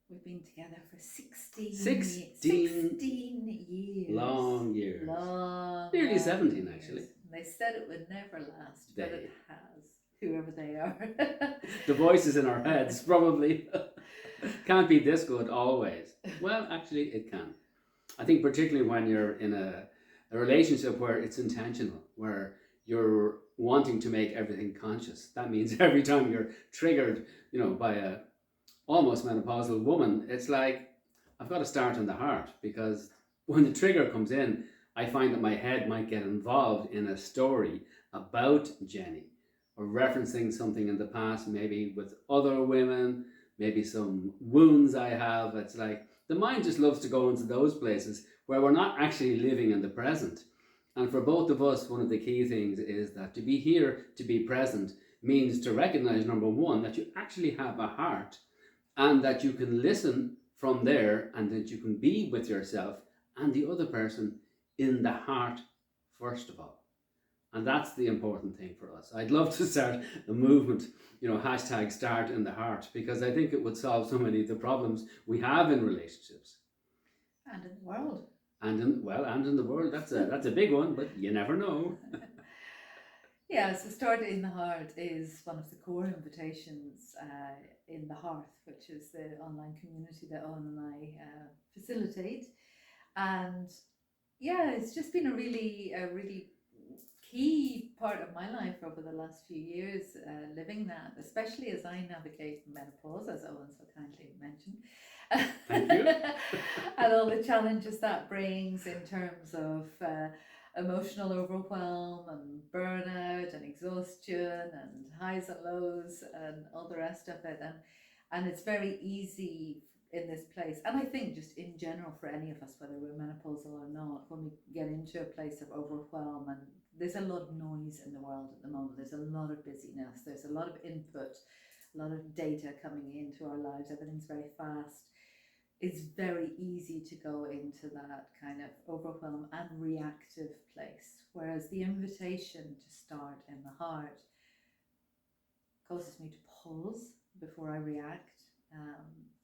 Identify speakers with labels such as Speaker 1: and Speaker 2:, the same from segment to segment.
Speaker 1: We've been together for 16 years.
Speaker 2: Long years.
Speaker 1: Nearly
Speaker 2: 17
Speaker 1: years.
Speaker 2: actually.
Speaker 1: They said it would never last, but it has. Whoever they are.
Speaker 2: The voices in our heads probably can't be this good always. Well, actually it can. I think particularly when you're in a relationship where it's intentional, where you're wanting to make everything conscious. That means every time you're triggered, by a almost menopausal woman, it's like, I've got to start in the heart, because when the trigger comes in, I find that my head might get involved in a story about Jenny, or referencing something in the past, maybe with other women, maybe some wounds I have. It's like the mind just loves to go into those places where we're not actually living in the present. And for both of us, one of the key things is that to be here, to be present, means to recognize, number one, that you actually have a heart, and that you can listen from there, and that you can be with yourself and the other person in the heart first of all. And that's the important thing for us. I'd love to start a movement, hashtag start in the heart, because I think it would solve so many of the problems we have in relationships.
Speaker 1: And in the world.
Speaker 2: And in the world. That's a big one, but you never know.
Speaker 1: Yeah, so Start in the Heart is one of the core invitations in the Hearth, which is the online community that Owen and I facilitate. And yeah, it's just been a really key part of my life over the last few years, living that, especially as I navigate menopause, as Owen so kindly mentioned.
Speaker 2: Thank you.
Speaker 1: And all the challenges that brings in terms of emotional overwhelm and burnout and exhaustion and highs and lows and all the rest of it. And it's very easy in this place, and I think just in general for any of us, whether we're menopausal or not, when we get into a place of overwhelm, and there's a lot of noise in the world at the moment, there's a lot of busyness, there's a lot of input, a lot of data coming into our lives, everything's very fast. It's very easy to go into that kind of overwhelm and reactive place, whereas the invitation to start in the heart causes me to pause before I react.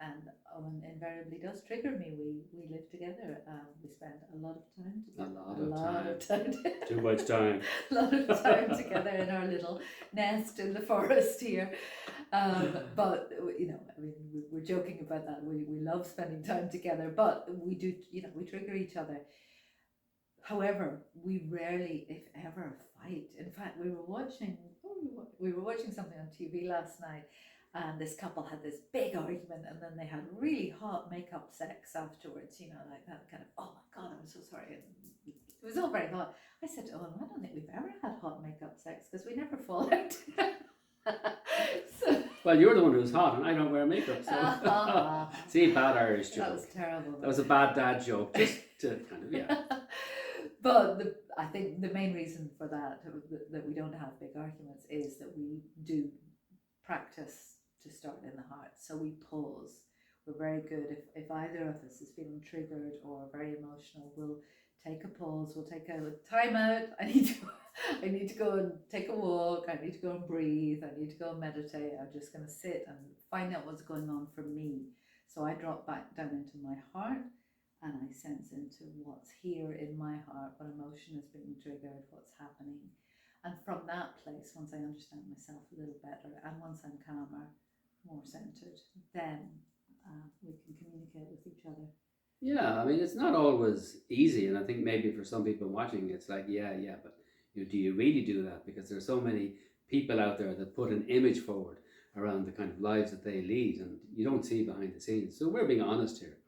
Speaker 1: And Owen invariably does trigger me. We live together. We spend a lot of time together.
Speaker 2: A lot of time.
Speaker 1: Too
Speaker 2: much time.
Speaker 1: A lot of time together in our little nest in the forest here. But we're joking about that. We love spending time together, but we do. We trigger each other. However, we rarely, if ever, fight. In fact, we were watching something on TV last night, and this couple had this big argument, and then they had really hot makeup sex afterwards, like that kind of, oh my God, I'm so sorry. And it was all very hot. I said, I don't think we've ever had hot makeup sex, because we never fall out.
Speaker 2: Well, you're the one who's hot, and I don't wear makeup, so see, bad Irish joke.
Speaker 1: That was terrible.
Speaker 2: That was a bad dad joke, just to kind of, yeah.
Speaker 1: But I think the main reason for that we don't have big arguments is that we do practice to start in the heart. So we pause. We're very good. If either of us is feeling triggered or very emotional, we'll take a pause. We'll take a time out. I need to go and take a walk. I need to go and breathe. I need to go and meditate. I'm just going to sit and find out what's going on for me. So I drop back down into my heart, and I sense into what's here in my heart, what emotion is being triggered, what's happening. And from that place, once I understand myself a little better, and once I'm calmer, more centered, then we can communicate with each other.
Speaker 2: Yeah, I mean, it's not always easy, and I think maybe for some people watching, it's like, yeah, but do you really do that? Because there's so many people out there that put an image forward around the kind of lives that they lead, and you don't see behind the scenes. So we're being honest here.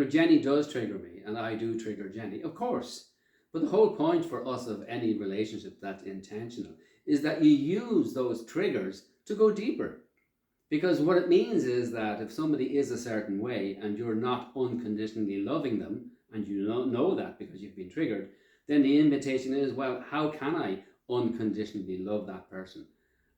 Speaker 2: Jenny does trigger me, and I do trigger Jenny, of course. But the whole point for us of any relationship that's intentional is that you use those triggers to go deeper. Because what it means is that if somebody is a certain way and you're not unconditionally loving them, and you don't know that because you've been triggered, then the invitation is, well, how can I unconditionally love that person?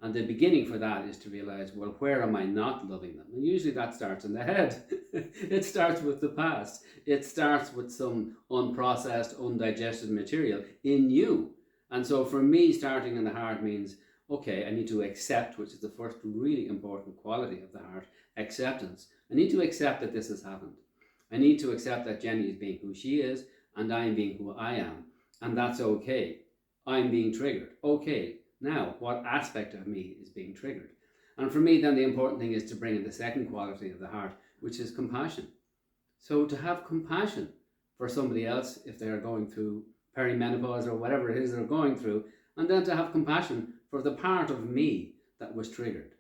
Speaker 2: And the beginning for that is to realize, well, where am I not loving them? And usually that starts in the head. It starts with the past. It starts with some unprocessed, undigested material in you. And so for me, starting in the heart means, okay, I need to accept, which is the first really important quality of the heart, acceptance. I need to accept that this has happened. I need to accept that Jenny is being who she is and I am being who I am. And that's okay. I'm being triggered. Okay, now what aspect of me is being triggered? And for me, then the important thing is to bring in the second quality of the heart, which is compassion. So to have compassion for somebody else if they're going through perimenopause or whatever it is they're going through, and then to have compassion for the part of me that was triggered.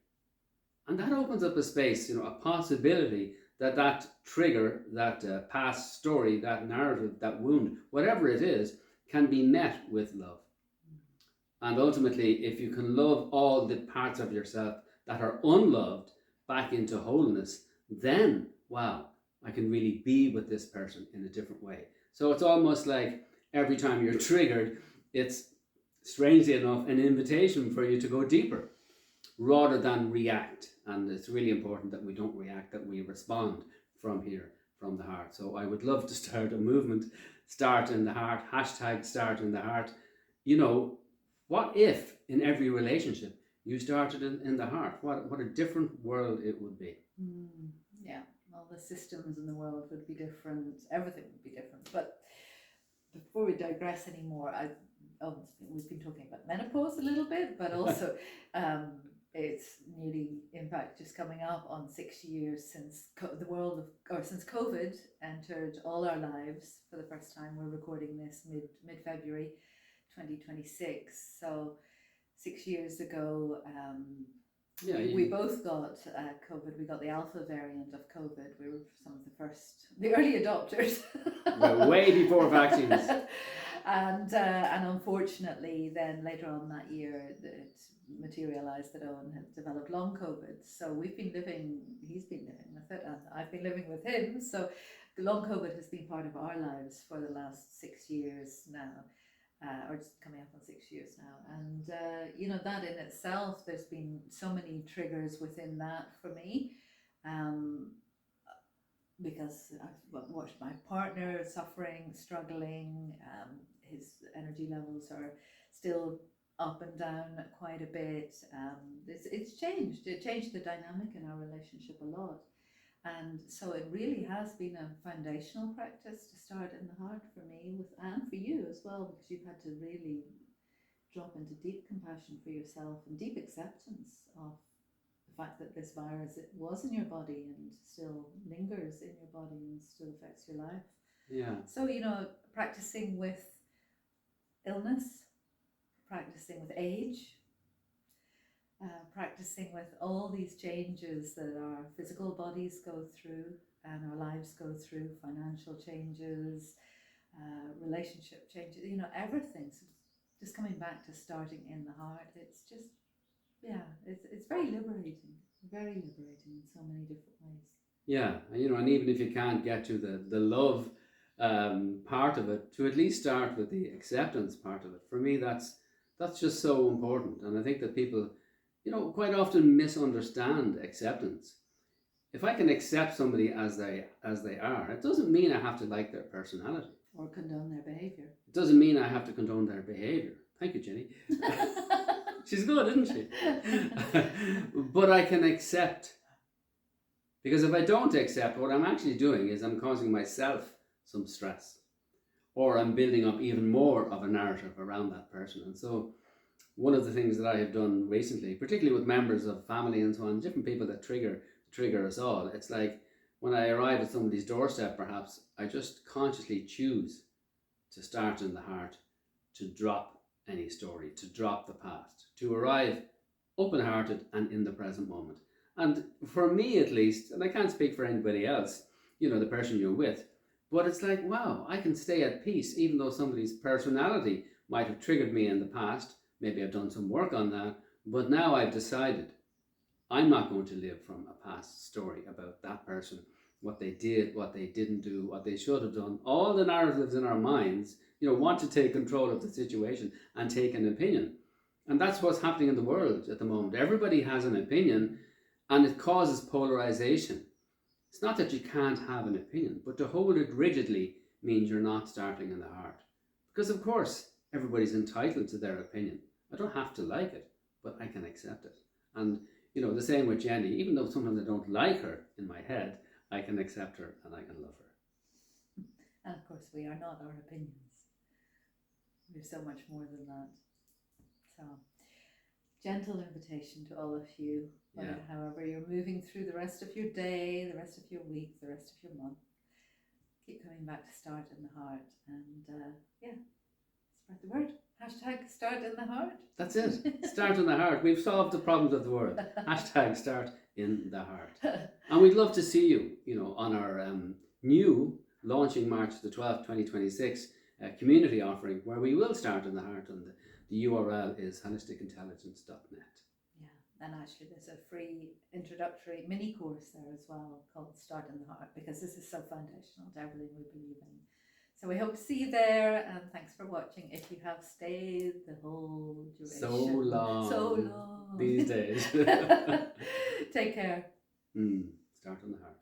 Speaker 2: And that opens up a space, a possibility that trigger, that past story, that narrative, that wound, whatever it is, can be met with love. And ultimately, if you can love all the parts of yourself that are unloved back into wholeness, then, wow, I can really be with this person in a different way. So it's almost like every time you're triggered, it's, strangely enough, an invitation for you to go deeper rather than react. And it's really important that we don't react, that we respond from here, from the heart. So I would love to start a movement, start in the heart, hashtag start in the heart. What if in every relationship you started in the heart? What a different world it would be.
Speaker 1: Yeah, all the systems in the world would be different. Everything would be different. But before we digress anymore, we've been talking about menopause a little bit, but also it's nearly, in fact, just coming up on 6 years since since COVID entered all our lives for the first time. We're recording this mid-February 2026. So 6 years ago, we both got COVID. We got the alpha variant of COVID. We were some of the early adopters.
Speaker 2: Way before vaccines.
Speaker 1: And unfortunately, then later on that year, it materialized that Owen had developed long COVID. So he's been living with it, and I've been living with him. So long COVID has been part of our lives for the last 6 years now. Or it's coming up on 6 years now, and that in itself, there's been so many triggers within that for me, because I've watched my partner suffering, struggling. His energy levels are still up and down quite a bit. It's changed. It changed the dynamic in our relationship a lot. And so it really has been a foundational practice to start in the heart for me, and for you as well, because you've had to really drop into deep compassion for yourself and deep acceptance of the fact that this virus, it was in your body and still lingers in your body and still affects your life.
Speaker 2: Yeah.
Speaker 1: So, practicing with illness, practicing with age, practicing with all these changes that our physical bodies go through and our lives go through, financial changes, relationship changes, everything. So just coming back to starting in the heart, it's just, it's very liberating in so many different ways.
Speaker 2: Yeah, and even if you can't get to the love part of it, to at least start with the acceptance part of it. For me, that's just so important. And I think that people, quite often misunderstand acceptance. If I can accept somebody as they are, it doesn't mean I have to like their personality.
Speaker 1: Or condone their behavior.
Speaker 2: It doesn't mean I have to condone their behavior. Thank you, Jenny. She's good, isn't she? But I can accept. Because if I don't accept, what I'm actually doing is I'm causing myself some stress. Or I'm building up even more of a narrative around that person. And so one of the things that I have done recently, particularly with members of family and so on, different people that trigger us all, it's like when I arrive at somebody's doorstep, perhaps, I just consciously choose to start in the heart, to drop any story, to drop the past, to arrive open-hearted and in the present moment. And for me at least, and I can't speak for anybody else, the person you're with, but it's like, wow, I can stay at peace even though somebody's personality might have triggered me in the past. Maybe I've done some work on that, but now I've decided I'm not going to live from a past story about that person, what they did, what they didn't do, what they should have done. All the narratives in our minds, want to take control of the situation and take an opinion. And that's what's happening in the world at the moment. Everybody has an opinion and it causes polarization. It's not that you can't have an opinion, but to hold it rigidly means you're not starting in the heart. Because of course, everybody's entitled to their opinion. I don't have to like it, but I can accept it. And You know, the same with Jenny. Even though sometimes I don't like her in my head, I can accept her and I can love her.
Speaker 1: And of course, we are not our opinions. We're so much more than that. So, gentle invitation to all of you, however you're moving through the rest of your day, the rest of your week, the rest of your month. Keep coming back to start in the heart, and spread the word. Hashtag start in the heart.
Speaker 2: That's it. Start in the heart. We've solved the problems of the world. Hashtag start in the heart. And we'd love to see you, you know, on our new launching March the 12th, 2026 community offering, where we will start in the heart, and the URL is holisticintelligence.net.
Speaker 1: Yeah, and actually there's a free introductory mini course there as well called Start in the Heart, because this is so foundational to everything we believe in. So we hope to see you there, and thanks for watching if you have stayed the whole duration.
Speaker 2: So long.
Speaker 1: So long.
Speaker 2: These days.
Speaker 1: Take care.
Speaker 2: Start in the heart.